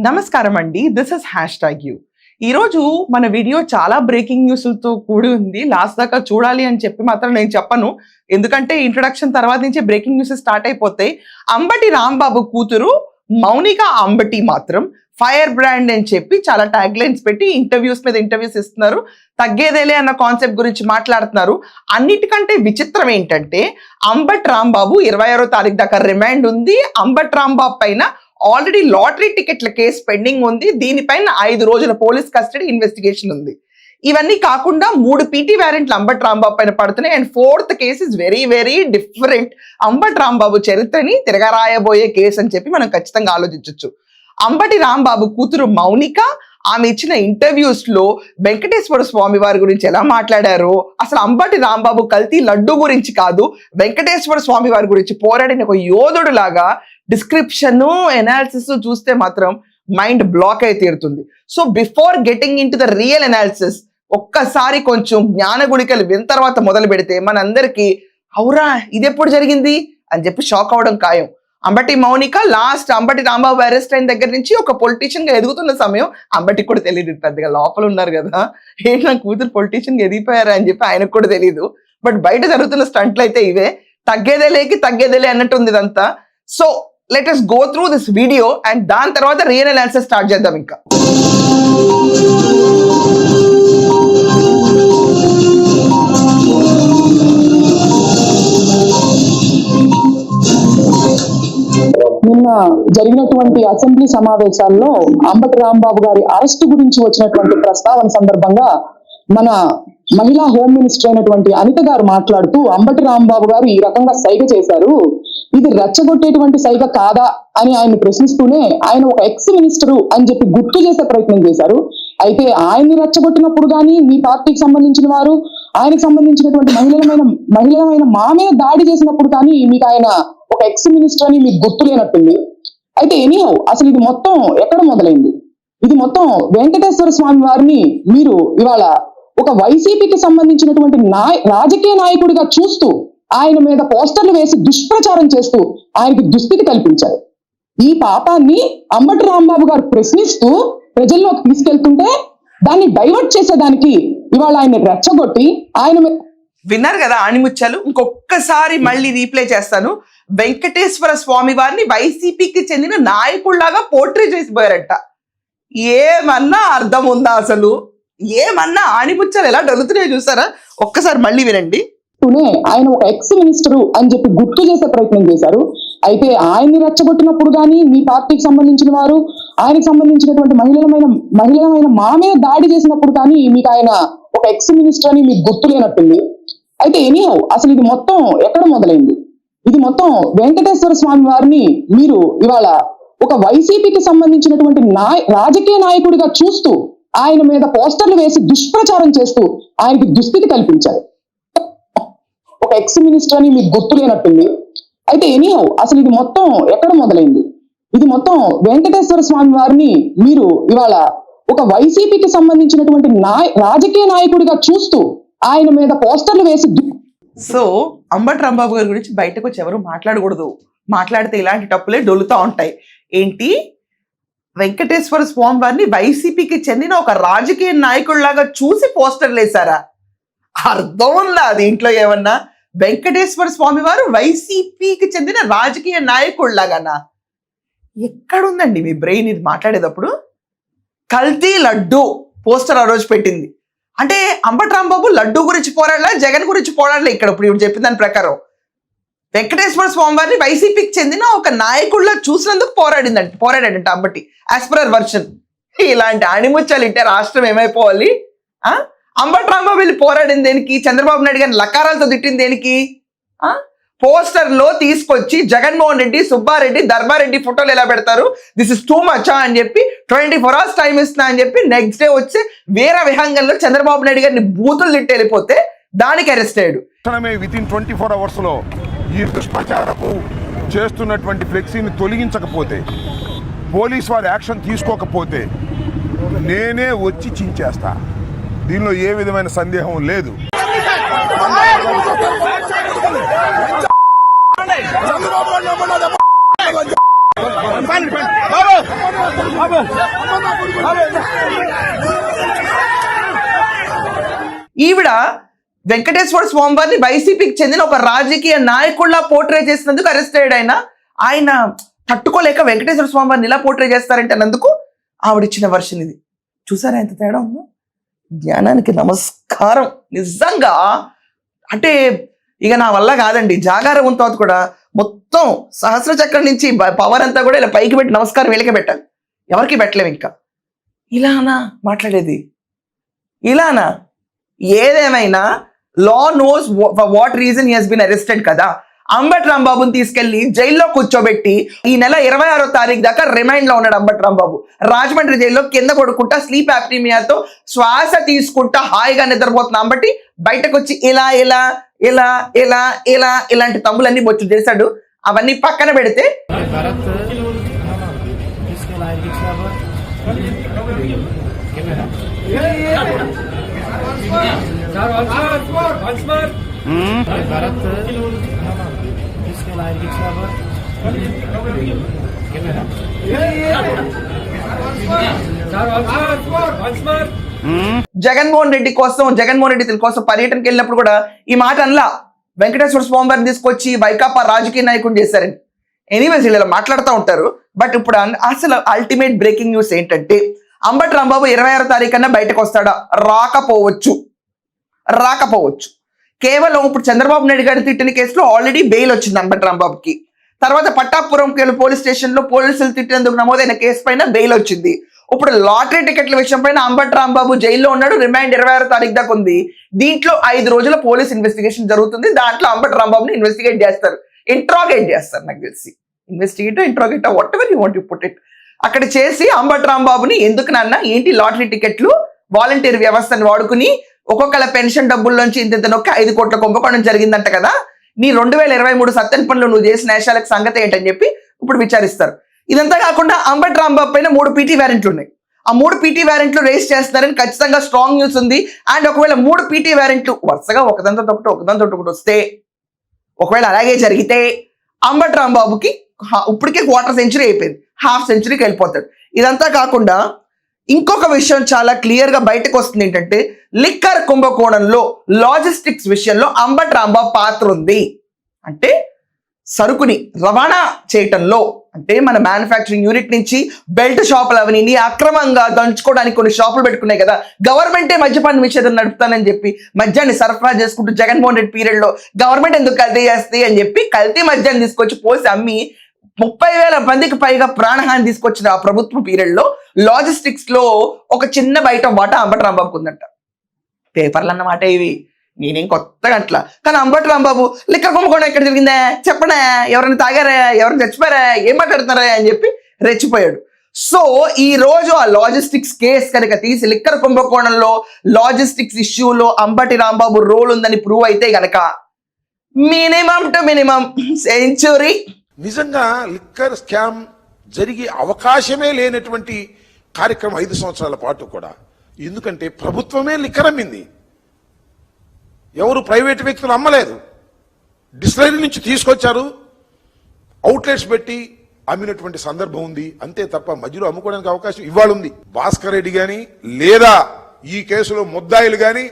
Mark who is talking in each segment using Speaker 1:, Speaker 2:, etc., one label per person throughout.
Speaker 1: నమస్కారం అండి, this is #you. ఈరోజు మన వీడియో చాలా బ్రేకింగ్ న్యూస్లతో కూడి ఉంది. లాస్ట్ దాకా చూడాలి అని చెప్పి మాత్రం నేను చెప్పను, ఎందుకంటే ఇంట్రడక్షన్ తర్వాత నుంచి బ్రేకింగ్ న్యూస్ స్టార్ట్ అయిపోతాయి. అంబటి రాంబాబు కూతురు మౌనిక అంబటి మాత్రం ఫైర్ బ్రాండ్ అని చెప్పి చాలా ట్యాగ్ లైన్స్ పెట్టి ఇంటర్వ్యూస్ మీద ఇంటర్వ్యూస్ ఇస్తున్నారు. తగ్గేదేలే అన్న కాన్సెప్ట్ గురించి మాట్లాడుతున్నారు. అన్నిటికంటే విచిత్రం ఏంటంటే అంబటి రాంబాబు 26వ తారీఖు దాకా రిమాండ్ ఉంది. అంబటి రాంబాబు పైన ఆల్రెడీ లాటరీ టికెట్ల కేసు పెండింగ్ ఉంది. దీనిపైన 5 రోజుల పోలీస్ కస్టడీ ఇన్వెస్టిగేషన్ ఉంది. ఇవన్నీ కాకుండా 3 పీటీ వ్యారెంట్లు అంబటి రాంబాబు పైన పడుతున్నాయి. And 4th case is very very different. Ambati Rambabu చరిత్రని తిరగరాయబోయే కేసు అని చెప్పి మనం ఖచ్చితంగా ఆలోచించవచ్చు. అంబటి రాంబాబు కూతురు మౌనిక ఆమె ఇచ్చిన ఇంటర్వ్యూస్ లో వెంకటేశ్వర స్వామి వారి గురించి ఎలా మాట్లాడారో, అసలు అంబటి రాంబాబు కల్తీ లడ్డు గురించి కాదు, వెంకటేశ్వర స్వామి వారి గురించి పోరాడిన ఒక యోధుడు లాగా డిస్క్రిప్షన్ ఎనాలిసిస్ చూస్తే మాత్రం మైండ్ బ్లాక్ అయి తీరుతుంది. So before getting in to the real analysis ఒక్కసారి కొంచెం జ్ఞాన గుళికలు విన్న తర్వాత మొదలు పెడితే మనందరికీ అవురా ఇది ఎప్పుడు జరిగింది అని చెప్పి షాక్ అవడం ఖాయం. అంబటి మౌనిక లాస్ట్ అంబటి రాంబాబు అరెస్ట్ అయిన దగ్గర నుంచి ఒక పొలిటీషియన్ గా ఎదుగుతున్న సమయం అంబటికి కూడా తెలియదు. పెద్దగా లోపల ఉన్నారు కదా, ఏంటి నా కూతురు పొలిటీషియన్ గా ఎదిగిపోయారా అని చెప్పి ఆయనకు కూడా తెలియదు. బట్ బయట జరుగుతున్న స్టంట్లు అయితే ఇవే. తగ్గేదేలే అన్నట్టు ఉంది ఇదంతా. So let us go through this video and దాని తర్వాత రియల్ అనాలిసిస్ స్టార్ట్ చేద్దాం. ఇంకా
Speaker 2: నిన్న జరిగినటువంటి అసెంబ్లీ సమావేశాల్లో అంబటి రాంబాబు గారి అరెస్టు గురించి వచ్చినటువంటి ప్రస్తావన సందర్భంగా మన మహిళా హోమ్ మినిస్టర్ అయినటువంటి అనిత గారు మాట్లాడుతూ అంబటి రాంబాబు గారు ఈ రకంగా సైగ చేశారు, ఇది రెచ్చగొట్టేటువంటి సైగ కాదా అని ఆయన ప్రశ్నిస్తూనే ఆయన ఒక ఎక్స్ మినిస్టరు అని చెప్పి గుర్తు చేసే ప్రయత్నం చేశారు. అయితే ఆయన్ని రెచ్చగొట్టినప్పుడు కానీ మీ పార్టీకి సంబంధించిన వారు ఆయనకు సంబంధించినటువంటి మహిళలమైన మామే దాడి చేసినప్పుడు కానీ మీకు ఆయన ఒక ఎక్స్ మినిస్టర్ అని మీకు గుర్తు లేనట్టుంది. అయితే ఎనీహౌ అసలు ఇది మొత్తం ఎక్కడ మొదలైంది? ఇది మొత్తం వెంకటేశ్వర స్వామి వారిని మీరు ఇవాళ ఒక వైసీపీకి సంబంధించినటువంటి రాజకీయ నాయకుడిగా చూస్తూ ఆయన మీద పోస్టర్లు వేసి దుష్ప్రచారం చేస్తూ ఆయనకి దుస్థితి కల్పించారు. ఈ పాపాన్ని అంబటి రాంబాబు గారు ప్రశ్నిస్తూ ప్రజల్లోకి తీసుకెళ్తుంటే దాన్ని డైవర్ట్ చేసేదానికి ఇవాళ ఆయన రెచ్చగొట్టి ఆయన
Speaker 1: విన్నారు కదా ఆణిముత్యాలు. ఇంకొకసారి మళ్ళీ రీప్లే చేస్తాను. వెంకటేశ్వర స్వామి వారిని వైసీపీకి చెందిన నాయకుల్లాగా పోర్ట్రే చేసిపోయారట. ఏమన్నా అర్థం ఉందా అసలు? ఏమన్నా ఆణిముత్యాలు ఎలా డలుతున్నాయో చూసారా? ఒక్కసారి మళ్ళీ వినండి.
Speaker 2: ఆయన ఒక ఎక్స్ మినిస్టరు అని చెప్పి గుర్తు చేసే ప్రయత్నం చేశారు. అయితే ఆయన్ని రెచ్చగొట్టినప్పుడు కానీ మీ పార్టీకి సంబంధించిన వారు ఆయనకు సంబంధించినటువంటి మహిళలమైన మామే దాడి చేసినప్పుడు కానీ మీకు ఆయన ఒక ఎక్స్ మినిస్టర్ అని మీకు గుర్తు లేనట్టుంది. అయితే ఎనీహౌ అసలు ఇది మొత్తం ఎక్కడ మొదలైంది? ఇది మొత్తం వెంకటేశ్వర స్వామి వారిని మీరు ఇవాళ ఒక వైసీపీకి సంబంధించినటువంటి రాజకీయ నాయకుడిగా చూస్తూ ఆయన మీద పోస్టర్లు వేసి దుష్ప్రచారం చేస్తూ ఆయనకి దుస్థితి కల్పించారు. ఒక ఎక్స్ మినిస్టర్ అని మీకు గుర్తు లేనట్టుంది. అయితే ఎనీహౌ అసలు ఇది మొత్తం ఎక్కడ మొదలైంది? ఇది మొత్తం వెంకటేశ్వర స్వామి వారిని మీరు ఇవాళ ఒక వైసీపీకి సంబంధించినటువంటి రాజకీయ నాయకుడిగా చూస్తూ ఆయన మీద పోస్టర్లు వేసి
Speaker 1: సో అంబటి రాంబాబు గారి గురించి బయటకు వచ్చి ఎవరు మాట్లాడకూడదు. మాట్లాడితే ఇలాంటి టప్పులే డొలుతూ ఉంటాయి. ఏంటి, వెంకటేశ్వర స్వామి వారిని వైసీపీకి చెందిన ఒక రాజకీయ నాయకుడిలాగా చూసి పోస్టర్లు వేశారా? అర్థం ఉందా దీంట్లో ఏమన్నా? వెంకటేశ్వర స్వామి వారు వైసీపీకి చెందిన రాజకీయ నాయకుడిలాగానా? ఎక్కడుందండి మీ బ్రెయిన్ ఇది మాట్లాడేటప్పుడు? కల్తీ లడ్డు పోస్టర్ ఆ రోజు పెట్టింది అంటే అంబటి రాంబాబు లడ్డు గురించి పోరాడలే, జగన్ గురించి పోరాడలే. ఇక్కడ ఇప్పుడు చెప్పిన దాని ప్రకారం వెంకటేశ్వర స్వామి వారిని వైసీపీకి చెందిన ఒక నాయకుడిలా చూసినందుకు పోరాడాడంట అంబటి యాజ్ పర్ వర్షన్. ఇలాంటి ఆణిముత్యాలు ఇంటే రాష్ట్రం ఏమైపోవాలి? అంబటి రాంబాబు వెళ్ళి పోరాడింది దేనికి? చంద్రబాబు నాయుడు గారిని లకారాలతో తిట్టింది దేనికి? పోస్టర్లో తీసుకొచ్చి జగన్మోహన్ రెడ్డి, సుబ్బారెడ్డి, ధర్మారెడ్డి ఫోటోలు ఎలా పెడతారు? దిస్ ఇస్ టూ మచ్ అని చెప్పి 24 hours టైం ఇస్తున్నా అని చెప్పి నెక్స్ట్ డే వచ్చి వేరే విహంగంలో చంద్రబాబు నాయుడు గారిని బూతులు తిట్టి వెళ్ళిపోతే దానికి అరెస్ట్ అయ్యాడు.
Speaker 3: వితిన్ 24 hours లో ఈ దుష్ప్రచారపు చేస్తున్నటువంటి ఫ్లెక్సీని తొలగించకపోతే, పోలీస్ వారు యాక్షన్ తీసుకోకపోతే నేనే వచ్చి చించేస్తా. దీనిలో ఏ విధమైన సందేహం లేదు.
Speaker 1: ఈవిడ వెంకటేశ్వర స్వామి వారిని వైసీపీకి చెందిన ఒక రాజకీయ నాయకుల్లా పోర్ట్రే చేసినందుకు అరెస్ట్ అయ్యాడు. ఆయన తట్టుకోలేక వెంకటేశ్వర స్వామి వారిని ఇలా పోర్ట్రే చేస్తారంటే అన్నందుకు ఆవిడిచ్చిన వర్షన్ ఇది. చూసారా ఎంత తేడా ఉందో? జ్ఞానానికి నమస్కారం. నిజంగా అంటే ఇక నా వల్ల కాదండి. జాగారం ఉన్న తర్వాత కూడా మొత్తం సహస్ర చక్రం నుంచి పవర్ అంతా కూడా ఇలా పైకి పెట్టి నమస్కారం వీళ్ళకే పెట్టాలి, ఎవరికి పెట్టలేము. ఇంకా ఇలానా మాట్లాడేది? ఇలానా? ఏదేమైనా law knows for what reason he has been arrested కదా. అంబటి రాంబాబుని తీసుకెళ్లి జైల్లో కూర్చోబెట్టి ఈ నెల 26వ తారీఖు దాకా రిమైండ్ లో ఉన్నాడు అంబటి రాంబాబు. రాజమండ్రి జైల్లో కింద పడుకుంటా స్లీప్ యాప్నిమియాతో శ్వాస తీసుకుంటా హాయిగా నిద్రపోతున్న అంబటి బయటకు వచ్చి ఇలా ఇలా ఇలా ఇలా ఇలా ఇలాంటి తమ్ములన్నీ బొచ్చు చేశాడు. అవన్నీ పక్కన పెడితే జగన్మోహన్ రెడ్డి కోసం పర్యటనకి వెళ్ళినప్పుడు కూడా ఈ మాట అనలా. వెంకటేశ్వర స్వామి వారిని తీసుకొచ్చి వైకాపా రాజకీయ నాయకుడు చేశారని. ఎనీవేస్ వీళ్ళు మాట్లాడుతూ ఉంటారు. బట్ ఇప్పుడు అసలు అల్టిమేట్ బ్రేకింగ్ న్యూస్ ఏంటంటే అంబటి రాంబాబు 26వ తారీఖున బయటకు వస్తాడా? రాకపోవచ్చు. కేవలం ఇప్పుడు చంద్రబాబు నాయుడు గారి తిట్టిన కేసులో ఆల్రెడీ బెయిల్ వచ్చింది అంబటి రాంబాబుకి. తర్వాత పట్టాపురం పోలీస్ స్టేషన్ లో పోలీసులు తిట్టినందుకు నమోదైన కేసు పైన బెయిల్ వచ్చింది. ఇప్పుడు లాటరీ టికెట్ల విషయం పైన అంబటి రాంబాబు జైల్లో ఉన్నాడు. రిమైండ్ 26వ తారీఖు దాకా ఉంది. దీంట్లో 5 రోజుల పోలీస్ ఇన్వెస్టిగేషన్ జరుగుతుంది. దాంట్లో అంబటి రాంబాబుని ఇంట్రాగేట్ చేస్తారు నాకు తెలిసి. Interrogator what ever you want you put it. అక్కడ చేసి అంబటి రాంబాబుని ఎందుకు నాన్న ఏంటి లాటరీ టికెట్లు వాలంటీర్ వ్యవస్థను వాడుకుని ఒక్కొక్కళ్ళ పెన్షన్ డబ్బుల్లోంచి ఇంత నొక్కి 5 కోట్ల కుంభకోణం జరిగిందంట కదా, నీ 2023 సత్యన్ పనులు నువ్వు చేసిన నేషాలకు సంగతి ఏంటని చెప్పి ఇప్పుడు విచారిస్తారు. ఇదంతా కాకుండా అంబటి రాంబాబు పైన 3 పీటీ వ్యారెంట్లు ఉన్నాయి. ఆ 3 పీటీ వ్యారెంట్లు రేస్ చేస్తున్నారని ఖచ్చితంగా స్ట్రాంగ్ న్యూస్ ఉంది. అండ్ ఒకవేళ 3 పీటీ వ్యారెంట్లు వరుసగా ఒకదాంతో ఒకటి వస్తే, ఒకవేళ అలాగే జరిగితే అంబటి రాంబాబుకి ఇప్పటికే క్వార్టర్ సెంచరీ అయిపోయింది, హాఫ్ సెంచరీకి వెళ్ళిపోతాడు. ఇదంతా కాకుండా ఇంకొక విషయం చాలా క్లియర్ గా బయటకు వస్తుంది ఏంటంటే లిక్కర్ కుంభకోణంలో లాజిస్టిక్స్ విషయంలో అంబటి రాంబాబు పాత్ర ఉంది. అంటే సరుకుని రవాణా చేయటంలో, అంటే మన మ్యానుఫ్యాక్చరింగ్ యూనిట్ నుంచి బెల్ట్ షాపులు అవన్నీ అక్రమంగా దంచుకోవడానికి కొన్ని షాపులు పెట్టుకున్నాయి కదా. గవర్నమెంటే మద్యపాన నిషేధం నడుపుతానని చెప్పి మద్యాన్ని సరఫరా చేసుకుంటూ జగన్మోహన్ రెడ్డి పీరియడ్ లో గవర్నమెంట్ ఎందుకు కల్తీ చేస్తాయి అని చెప్పి కల్తీ మద్యాన్ని తీసుకొచ్చి పోసి అమ్మి 30,000 మందికి పైగా ప్రాణహాని తీసుకొచ్చిన ఆ ప్రభుత్వ పీరియడ్ లో లాజిస్టిక్స్ లో ఒక చిన్న బయట వాటా అంబటి రాంబాబుకు ఉందంట. పేపర్లు అన్నమాట ఇవి, నేనేం కొత్తగా అట్లా. కానీ అంబటి రాంబాబు లిక్కర్ కుంభకోణం ఎక్కడ జరిగిందా చెప్పడా, ఎవరైనా తాగారా, ఎవరైనా చచ్చిపోయారా, ఏం మాట్లాడుతున్నారా అని చెప్పి రెచ్చిపోయాడు. సో ఈ రోజు ఆ లాజిస్టిక్స్ కేసు కనుక తీసి లిక్కర్ కుంభకోణంలో లాజిస్టిక్స్ ఇష్యూలో అంబటి రాంబాబు రోల్ ఉందని ప్రూవ్ అయితే గనక మినిమం సెంచురీ.
Speaker 3: నిజంగా లిక్కర్ స్కామ్ జరిగే అవకాశమే లేనటువంటి కార్యక్రమం 5 సంవత్సరాల పాటు కూడా. ఎందుకంటే ప్రభుత్వమే లిక్కర్ అమ్మింది, ఎవరు ప్రైవేట్ వ్యక్తులు అమ్మలేదు. డిస్టిలరీ నుంచి తీసుకొచ్చారు, అవుట్లెట్స్ పెట్టి అమ్మినటువంటి సందర్భం ఉంది. అంతే తప్ప మధ్యలో అమ్ముకోవడానికి అవకాశం ఇవాళ ఉంది. భాస్కర్ రెడ్డి గాని లేదా ఈ కేసులో ముద్దాయిలు గాని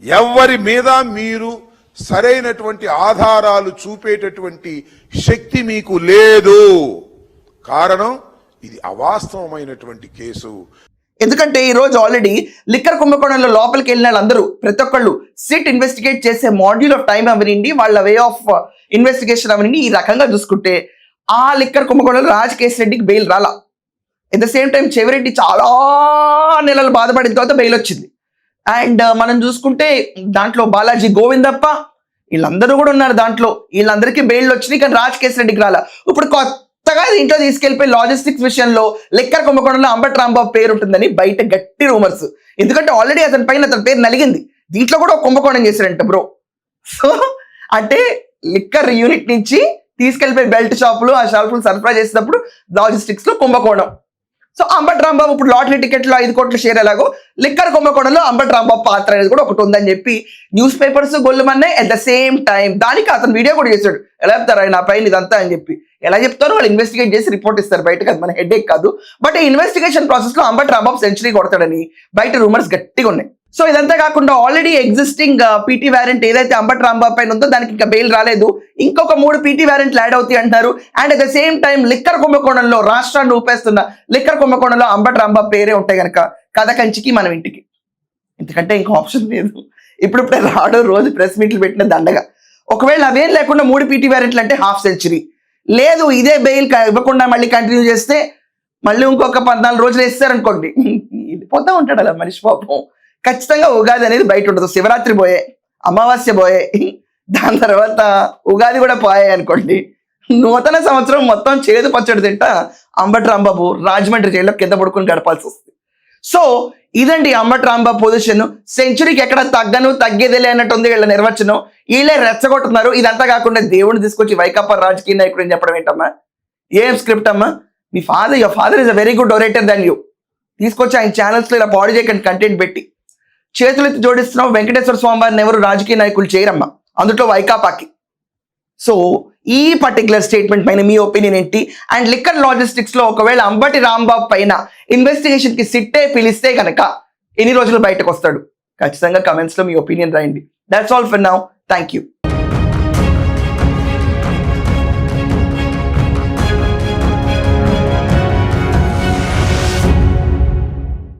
Speaker 3: ఎవరి మీద మీరు సరైనటువంటి ఆధారాలు చూపేటటువంటి శక్తి మీకు లేదు. కారణం ఇది అవాస్తవమైనటువంటి కేసు.
Speaker 1: ఎందుకంటే ఈ రోజు ఆల్రెడీ లిక్కర్ కుంభకోణంలో లోపలికి వెళ్ళిన వాళ్ళందరూ ప్రతి ఒక్కళ్ళు సిట్ ఇన్వెస్టిగేట్ చేసే మాడ్యూల్ ఆఫ్ టైం అవనండి, వాళ్ళ వే ఆఫ్ ఇన్వెస్టిగేషన్ అవనండి, ఈ రకంగా చూసుకుంటే ఆ లిక్కర్ కుంభకోణంలో రాజకేశ్ రెడ్డికి బెయిల్ రాలా. At the same time Chevireddy చాలా నెలలు బాధపడిన తర్వాత బెయిల్ వచ్చింది. అండ్ మనం చూసుకుంటే దాంట్లో బాలాజీ గోవిందప్ప వీళ్ళందరూ కూడా ఉన్నారు దాంట్లో, వీళ్ళందరికీ బెయిల్ వచ్చినాయి. కానీ రాజకేశ్ రెడ్డికి రాలా. ఇప్పుడు కొత్తగా ఇంట్లో తీసుకెళ్లిపోయి లాజిస్టిక్స్ విషయంలో లిక్కర్ కుంభకోణంలో అంబటి రాంబాబు పేరు ఉంటుందని బయట గట్టి రూమర్స్. ఎందుకంటే ఆల్రెడీ అతని పేరు నలిగింది, దీంట్లో కూడా ఒక కుంభకోణం చేశారంట బ్రో. సో అంటే లిక్కర్ యూనిట్ నుంచి తీసుకెళ్లిపోయి బెల్ట్ షాపులు ఆ షాపులు సరఫరా చేసినప్పుడు లాజిస్టిక్స్ లో కుంభకోణం. సో అంబటి రాంబాబు ఇప్పుడు లాటరీ టికెట్లో 5 కోట్ల షేర్ ఎలాగో లిక్కర్ కుంభకోణంలో అంబటి రాంబాబు పాత్ర అనేది కూడా ఒకటి ఉందని చెప్పి న్యూస్ పేపర్స్ గొల్లుమన్నాయి. అట్ ద సేమ్ టైం దానికి అతను వీడియో కూడా చేశాడు, ఎలా చెప్తారు ఆయన పైన ఇదంతా అని చెప్పి. ఎలా చెప్తారో వాళ్ళు ఇన్వెస్టిగేట్ చేసి రిపోర్ట్ ఇస్తారు బయటకు, అది మన హెడేక్ కాదు. బట్ ఈ ఇన్వెస్టిగేషన్ ప్రాసెస్ లో అంబటి రాంబాబు సెంచరీ కొడతాడని బయట రూమర్స్ గట్టిగా ఉన్నాయి. సో ఇదంతా కాకుండా ఆల్రెడీ ఎగ్జిస్టింగ్ పీటీ వ్యారెంట్ ఏదైతే అంబటి రాంబాబు పైన ఉందో దానికి ఇంకా బెయిల్ రాలేదు, ఇంకొక 3 పీటీ వ్యారెంట్లు యాడ్ అవుతాయి అంటున్నారు. And at the same time liquor కుంభకోణంలో, రాష్ట్రాన్ని ఊపేస్తున్న లిక్కర్ కుంభకోణంలో అంబటి రాంబాబు పేరే ఉంటాయి కనుక కథ కంచికి మనం ఇంటికి, ఎందుకంటే ఇంకా ఆప్షన్ లేదు. ఇప్పుడిప్పుడే రాడు రోజు ప్రెస్ మీట్లు పెట్టిన దండగా. ఒకవేళ అవేం లేకుండా 3 పీటీ వ్యారెంట్లు అంటే హాఫ్ సెంచరీ లేదు, ఇదే బెయిల్ ఇవ్వకుండా మళ్ళీ కంటిన్యూ చేస్తే మళ్ళీ ఇంకొక 14 రోజులు వేస్తారనుకోండి, పోతా ఉంటాడు అలా మనిషి పాపం. ఖచ్చితంగా ఉగాది అనేది బయట ఉండదు, శివరాత్రి పోయే, అమావాస్య పోయే, దాని తర్వాత ఉగాది కూడా పోయాయి అనుకోండి, నూతన సంవత్సరం మొత్తం చేదు పచ్చడి తింటా అంబటి రాంబాబు రాజమండ్రి జైల్లో కింద పడుకుని గడపాల్సి వస్తుంది. సో ఇదండి అంబటి రాంబాబు పొజిషన్. సెంచరీకి ఎక్కడ తగ్గేదిలే అన్నట్టు ఉంది వీళ్ళ నిర్వచనం. వీళ్ళే రెచ్చగొట్టున్నారు. ఇదంతా కాకుండా దేవుడిని తీసుకొచ్చి వైకాపా రాజకీయ నాయకుడు అని చెప్పడం ఏంటమ్మా, ఏం స్క్రిప్ట్ అమ్మా? Me your father is a very good orator than you. తీసుకొచ్చి ఆయన ఛానల్స్లో ఇలా పాడు చేయకండి కంటెంట్ పెట్టి. చేతులెత్తి జోడిస్తున్నావు, వెంకటేశ్వర స్వామి వారిని ఎవరు రాజకీయ నాయకులు చేయరమ్మా, అందులో వైకాపాకి. సో ఈ పర్టికులర్ స్టేట్మెంట్ పైన మీ ఒపీనియన్ ఏంటి? అండ్ లిక్కర్ లాజిస్టిక్స్ లో ఒకవేళ అంబటి రాంబాబు పైన ఇన్వెస్టిగేషన్ కి సిట్టే పిలిస్తే కనుక ఎన్ని రోజులు బయటకు వస్తాడు? ఖచ్చితంగా కమెంట్స్ లో మీ ఒపీనియన్ రాయండి. That's all for now. Thank you.